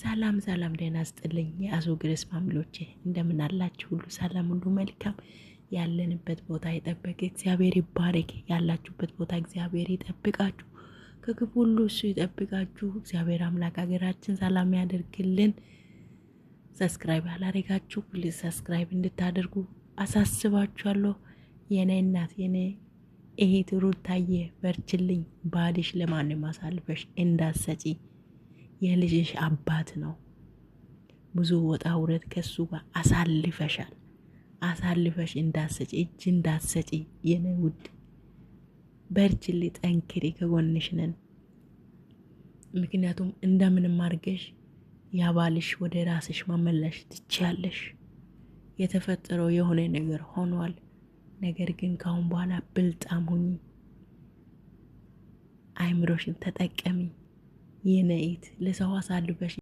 ሰላም ሰላም ደህና ስጥልኝ የአዞ ግሬስ ፋሚሊዎቼ እንደምን አላችሁ? ሁሉ ሰላም፣ ሁሉ መልካም። ያለንበት ቦታ ይጠብቅ እግዚአብሔር ይባረክ። ያላችሁበት ቦታ እግዚአብሔር ይጠብቃችሁ፣ ከክፉ ሁሉ እሱ ይጠብቃችሁ። እግዚአብሔር አምላክ ሀገራችን ሰላም ያደርግልን። ሰብስክራይብ ያላደረጋችሁ ፕሊዝ ሰብስክራይብ እንድታደርጉ አሳስባችኋለሁ። የኔ እናት የኔ እህት ሩታዬ በርችልኝ። ባልሽ ለማንም አሳልፈሽ እንዳትሰጪ። የልጅሽ አባት ነው። ብዙ ወጣ ውረድ ከሱ ጋር አሳልፈሽ እንዳትሰጪ፣ እጅ እንዳትሰጪ። የኔ ውድ በርችልኝ፣ ጠንክሪ፣ ከጎንሽ ነን። ምክንያቱም እንደምንም አድርገሽ ያባልሽ ወደ ራስሽ መመለሽ ትችያለሽ። የተፈጠረው የሆነ ነገር ሆኗል። ነገር ግን ካሁን በኋላ ብልጣም ሁኚ፣ አይምሮሽን ተጠቀሚ። የኔ እህት ለሰው አሳልፈሽ